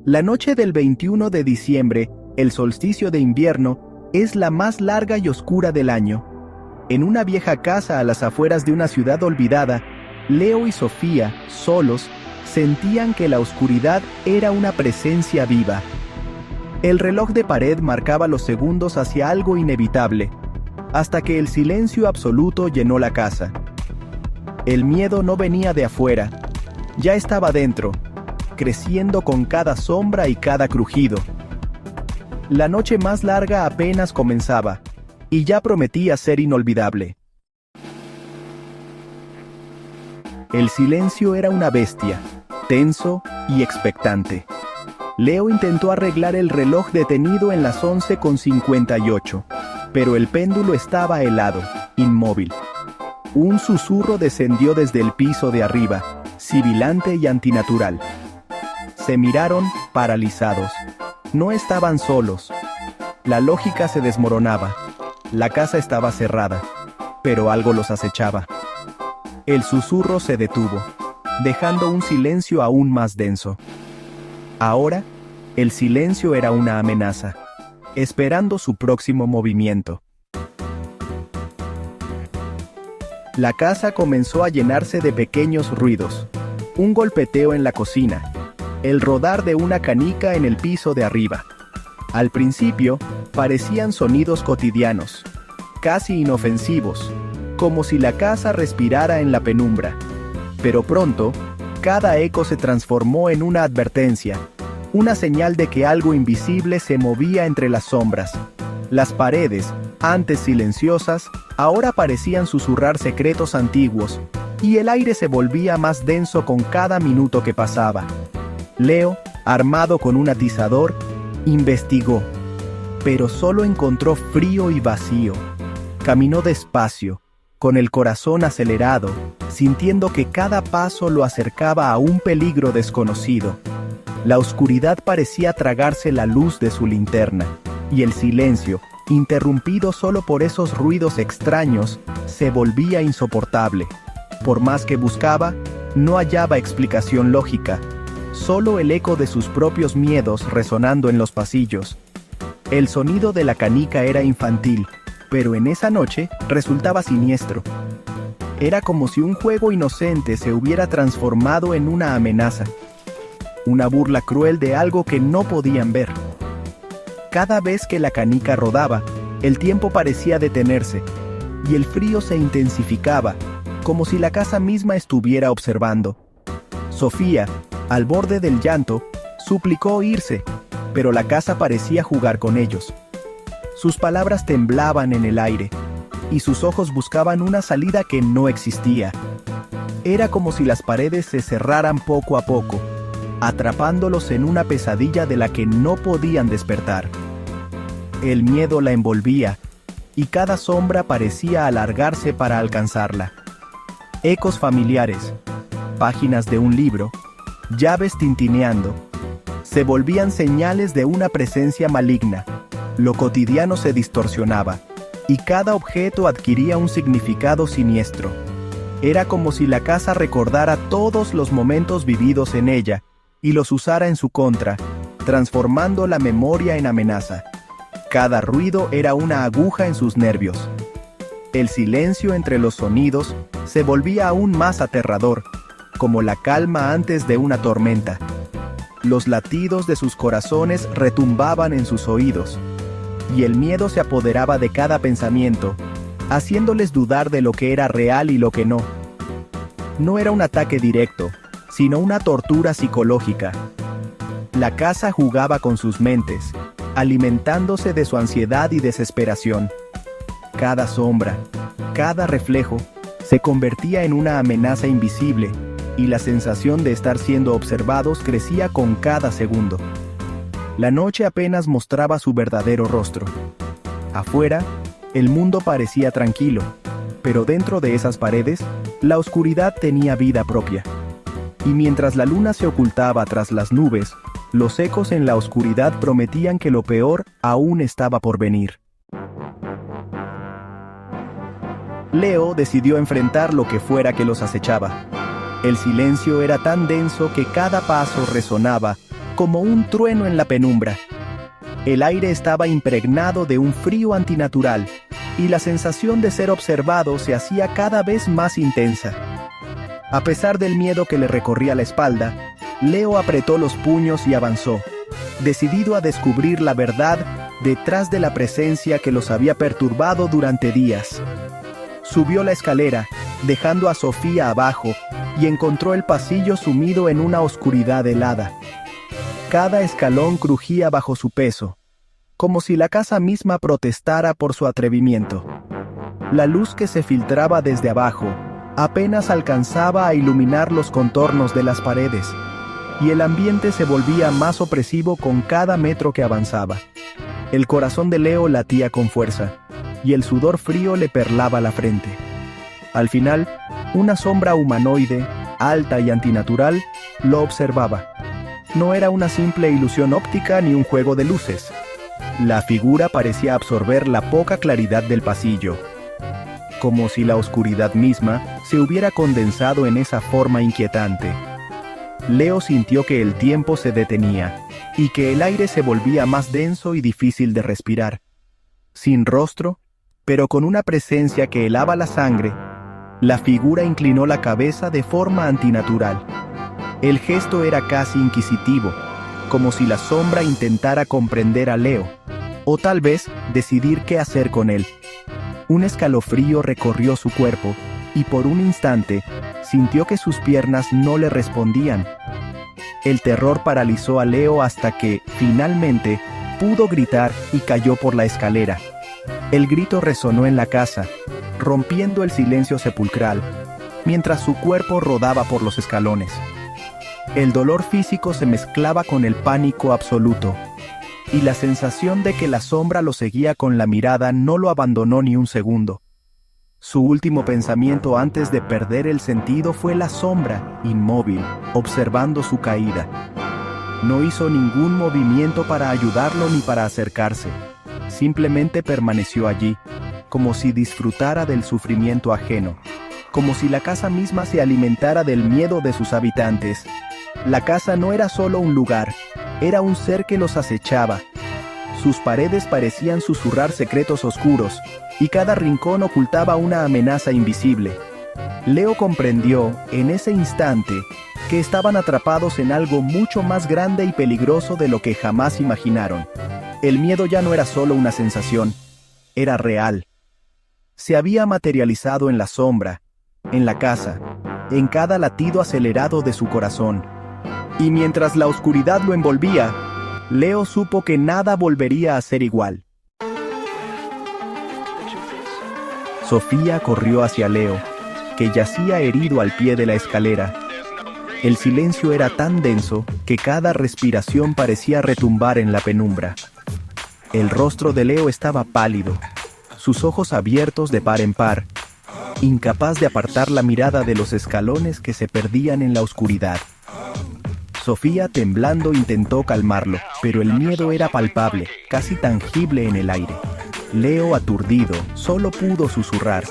La noche del 21 de diciembre, el solsticio de invierno, es la más larga y oscura del año. En una vieja casa a las afueras de una ciudad olvidada, Leo y Sofía, solos, sentían que la oscuridad era una presencia viva. El reloj de pared marcaba los segundos hacia algo inevitable, hasta que el silencio absoluto llenó la casa. El miedo no venía de afuera, ya estaba dentro, creciendo con cada sombra y cada crujido. La noche más larga apenas comenzaba, y ya prometía ser inolvidable. El silencio era una bestia, tenso y expectante. Leo intentó arreglar el reloj detenido en las 11:58, pero el péndulo estaba helado, inmóvil. Un susurro descendió desde el piso de arriba, sibilante y antinatural. Se miraron, paralizados. No estaban solos. La lógica se desmoronaba. La casa estaba cerrada, pero algo los acechaba. El susurro se detuvo, dejando un silencio aún más denso. Ahora, el silencio era una amenaza, esperando su próximo movimiento. La casa comenzó a llenarse de pequeños ruidos. Un golpeteo en la cocina, el rodar de una canica en el piso de arriba. Al principio, parecían sonidos cotidianos, casi inofensivos, como si la casa respirara en la penumbra. Pero pronto, cada eco se transformó en una advertencia, una señal de que algo invisible se movía entre las sombras. Las paredes, antes silenciosas, ahora parecían susurrar secretos antiguos, y el aire se volvía más denso con cada minuto que pasaba. Leo, armado con un atizador, investigó, pero solo encontró frío y vacío. Caminó despacio, con el corazón acelerado, sintiendo que cada paso lo acercaba a un peligro desconocido. La oscuridad parecía tragarse la luz de su linterna, y el silencio, interrumpido solo por esos ruidos extraños, se volvía insoportable. Por más que buscaba, no hallaba explicación lógica, solo el eco de sus propios miedos resonando en los pasillos. El sonido de la canica era infantil, pero en esa noche resultaba siniestro. Era como si un juego inocente se hubiera transformado en una amenaza, una burla cruel de algo que no podían ver. Cada vez que la canica rodaba, el tiempo parecía detenerse, y el frío se intensificaba, como si la casa misma estuviera observando. Sofía, al borde del llanto, suplicó irse, pero la casa parecía jugar con ellos. Sus palabras temblaban en el aire, y sus ojos buscaban una salida que no existía. Era como si las paredes se cerraran poco a poco, atrapándolos en una pesadilla de la que no podían despertar. El miedo la envolvía, y cada sombra parecía alargarse para alcanzarla. Ecos familiares, páginas de un libro, llaves tintineando, se volvían señales de una presencia maligna. Lo cotidiano se distorsionaba, y cada objeto adquiría un significado siniestro. Era como si la casa recordara todos los momentos vividos en ella, y los usara en su contra, transformando la memoria en amenaza. Cada ruido era una aguja en sus nervios. El silencio entre los sonidos se volvía aún más aterrador, como la calma antes de una tormenta. Los latidos de sus corazones retumbaban en sus oídos, y el miedo se apoderaba de cada pensamiento, haciéndoles dudar de lo que era real y lo que no. No era un ataque directo, sino una tortura psicológica. La casa jugaba con sus mentes, alimentándose de su ansiedad y desesperación. Cada sombra, cada reflejo, se convertía en una amenaza invisible, y la sensación de estar siendo observados crecía con cada segundo. La noche apenas mostraba su verdadero rostro. Afuera, el mundo parecía tranquilo, pero dentro de esas paredes, la oscuridad tenía vida propia. Y mientras la luna se ocultaba tras las nubes, los ecos en la oscuridad prometían que lo peor aún estaba por venir. Leo decidió enfrentar lo que fuera que los acechaba. El silencio era tan denso que cada paso resonaba como un trueno en la penumbra. El aire estaba impregnado de un frío antinatural, y la sensación de ser observado se hacía cada vez más intensa. A pesar del miedo que le recorría la espalda, Leo apretó los puños y avanzó, decidido a descubrir la verdad detrás de la presencia que los había perturbado durante días. Subió la escalera, dejando a Sofía abajo, y encontró el pasillo sumido en una oscuridad helada. Cada escalón crujía bajo su peso, como si la casa misma protestara por su atrevimiento. La luz que se filtraba desde abajo apenas alcanzaba a iluminar los contornos de las paredes, y el ambiente se volvía más opresivo con cada metro que avanzaba. El corazón de Leo latía con fuerza, y el sudor frío le perlaba la frente. Al final, una sombra humanoide, alta y antinatural, lo observaba. No era una simple ilusión óptica ni un juego de luces. La figura parecía absorber la poca claridad del pasillo, como si la oscuridad misma se hubiera condensado en esa forma inquietante. Leo sintió que el tiempo se detenía, y que el aire se volvía más denso y difícil de respirar. Sin rostro, pero con una presencia que helaba la sangre, la figura inclinó la cabeza de forma antinatural. El gesto era casi inquisitivo, como si la sombra intentara comprender a Leo, o tal vez decidir qué hacer con él. Un escalofrío recorrió su cuerpo, y por un instante sintió que sus piernas no le respondían. El terror paralizó a Leo hasta que, finalmente, pudo gritar y cayó por la escalera. El grito resonó en la casa, rompiendo el silencio sepulcral, mientras su cuerpo rodaba por los escalones. El dolor físico se mezclaba con el pánico absoluto, y la sensación de que la sombra lo seguía con la mirada no lo abandonó ni un segundo. Su último pensamiento antes de perder el sentido fue la sombra, inmóvil, observando su caída. No hizo ningún movimiento para ayudarlo ni para acercarse. Simplemente permaneció allí, como si disfrutara del sufrimiento ajeno, como si la casa misma se alimentara del miedo de sus habitantes. La casa no era solo un lugar, era un ser que los acechaba. Sus paredes parecían susurrar secretos oscuros, y cada rincón ocultaba una amenaza invisible. Leo comprendió, en ese instante, que estaban atrapados en algo mucho más grande y peligroso de lo que jamás imaginaron. El miedo ya no era solo una sensación, era real. Se había materializado en la sombra, en la casa, en cada latido acelerado de su corazón. Y mientras la oscuridad lo envolvía, Leo supo que nada volvería a ser igual. Sofía corrió hacia Leo, que yacía herido al pie de la escalera. El silencio era tan denso que cada respiración parecía retumbar en la penumbra. El rostro de Leo estaba pálido, sus ojos abiertos de par en par, incapaz de apartar la mirada de los escalones que se perdían en la oscuridad. Sofía, temblando, intentó calmarlo, pero el miedo era palpable, casi tangible en el aire. Leo, aturdido, solo pudo susurrar: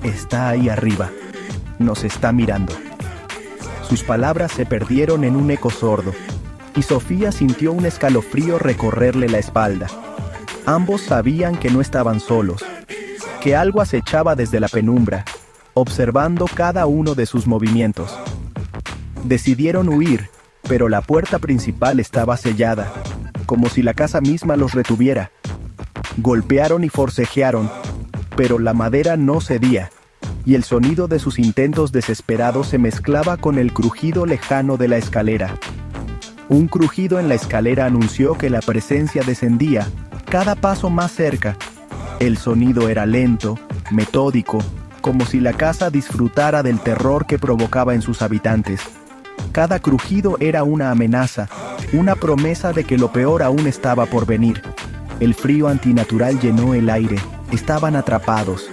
«Está ahí arriba. Nos está mirando». Sus palabras se perdieron en un eco sordo, y Sofía sintió un escalofrío recorrerle la espalda. Ambos sabían que no estaban solos, que algo acechaba desde la penumbra, observando cada uno de sus movimientos. Decidieron huir, pero la puerta principal estaba sellada, como si la casa misma los retuviera. Golpearon y forcejearon, pero la madera no cedía, y el sonido de sus intentos desesperados se mezclaba con el crujido lejano de la escalera. Un crujido en la escalera anunció que la presencia descendía, cada paso más cerca. El sonido era lento, metódico, como si la casa disfrutara del terror que provocaba en sus habitantes. Cada crujido era una amenaza, una promesa de que lo peor aún estaba por venir. El frío antinatural llenó el aire, estaban atrapados.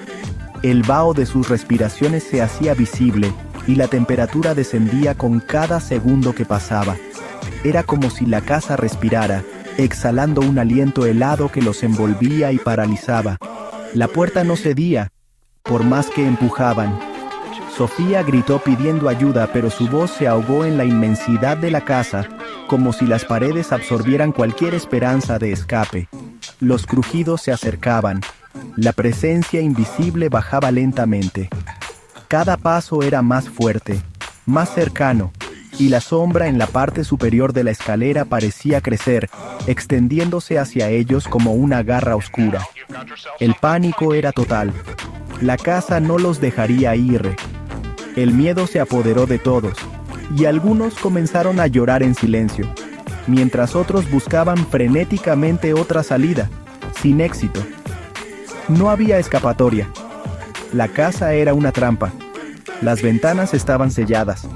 El vaho de sus respiraciones se hacía visible, y la temperatura descendía con cada segundo que pasaba. Era como si la casa respirara, exhalando un aliento helado que los envolvía y paralizaba. La puerta no cedía, por más que empujaban. Sofía gritó pidiendo ayuda, pero su voz se ahogó en la inmensidad de la casa, como si las paredes absorbieran cualquier esperanza de escape. Los crujidos se acercaban. La presencia invisible bajaba lentamente. Cada paso era más fuerte, más cercano, y la sombra en la parte superior de la escalera parecía crecer, extendiéndose hacia ellos como una garra oscura. El pánico era total. La casa no los dejaría ir. El miedo se apoderó de todos, y algunos comenzaron a llorar en silencio, mientras otros buscaban frenéticamente otra salida, sin éxito. No había escapatoria. La casa era una trampa. Las ventanas estaban selladas.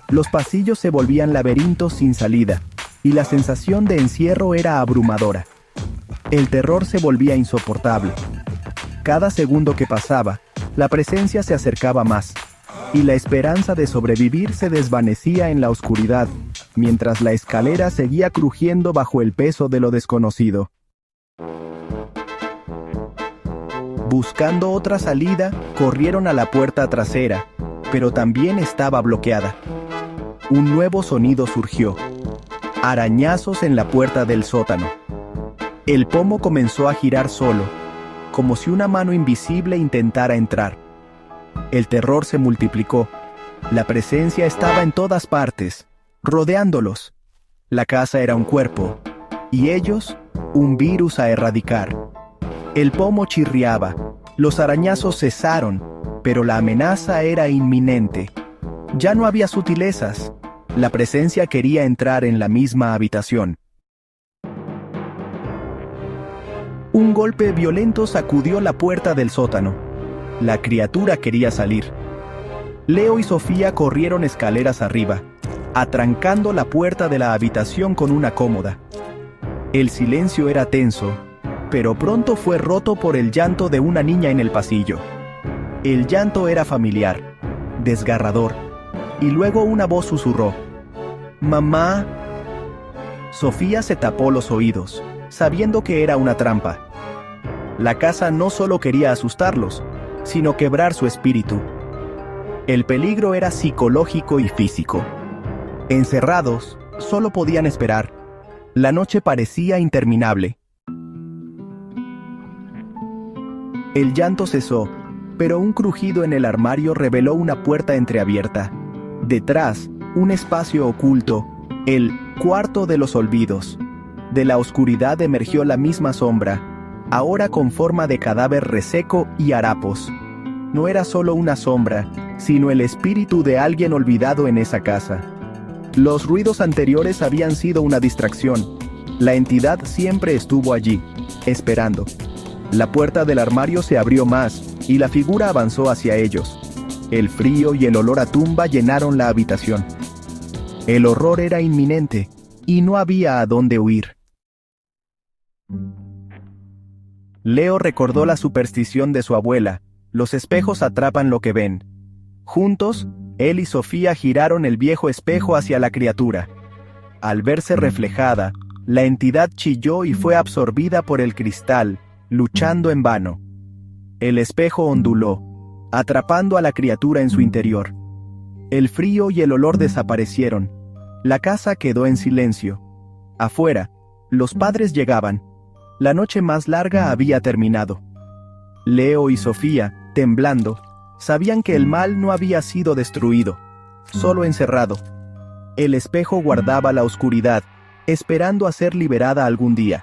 Los pasillos se volvían laberintos sin salida, y la sensación de encierro era abrumadora. El terror se volvía insoportable. Cada segundo que pasaba, la presencia se acercaba más, y la esperanza de sobrevivir se desvanecía en la oscuridad, mientras la escalera seguía crujiendo bajo el peso de lo desconocido. Buscando otra salida, corrieron a la puerta trasera, pero también estaba bloqueada. Un nuevo sonido surgió. Arañazos en la puerta del sótano. El pomo comenzó a girar solo, como si una mano invisible intentara entrar. El terror se multiplicó. La presencia estaba en todas partes, rodeándolos. La casa era un cuerpo, y ellos, un virus a erradicar. El pomo chirriaba, los arañazos cesaron, pero la amenaza era inminente. Ya no había sutilezas. La presencia quería entrar en la misma habitación. Un golpe violento sacudió la puerta del sótano. La criatura quería salir. Leo y Sofía corrieron escaleras arriba, atrancando la puerta de la habitación con una cómoda. El silencio era tenso, pero pronto fue roto por el llanto de una niña en el pasillo. El llanto era familiar, desgarrador, y luego una voz susurró: «¡Mamá!». Sofía se tapó los oídos, sabiendo que era una trampa. La casa no solo quería asustarlos, sino quebrar su espíritu. El peligro era psicológico y físico. Encerrados, solo podían esperar. La noche parecía interminable. El llanto cesó, pero un crujido en el armario reveló una puerta entreabierta. Detrás, un espacio oculto, el cuarto de los olvidos. De la oscuridad emergió la misma sombra, ahora con forma de cadáver reseco y harapos. No era solo una sombra, sino el espíritu de alguien olvidado en esa casa. Los ruidos anteriores habían sido una distracción. La entidad siempre estuvo allí, esperando. La puerta del armario se abrió más, y la figura avanzó hacia ellos. El frío y el olor a tumba llenaron la habitación. El horror era inminente, y no había a dónde huir. Leo recordó la superstición de su abuela: los espejos atrapan lo que ven. Juntos, él y Sofía giraron el viejo espejo hacia la criatura. Al verse reflejada, la entidad chilló y fue absorbida por el cristal, luchando en vano. El espejo onduló, atrapando a la criatura en su interior. El frío y el olor desaparecieron. La casa quedó en silencio. Afuera, los padres llegaban. La noche más larga había terminado. Leo y Sofía, temblando, sabían que el mal no había sido destruido, solo encerrado. El espejo guardaba la oscuridad, esperando a ser liberada algún día.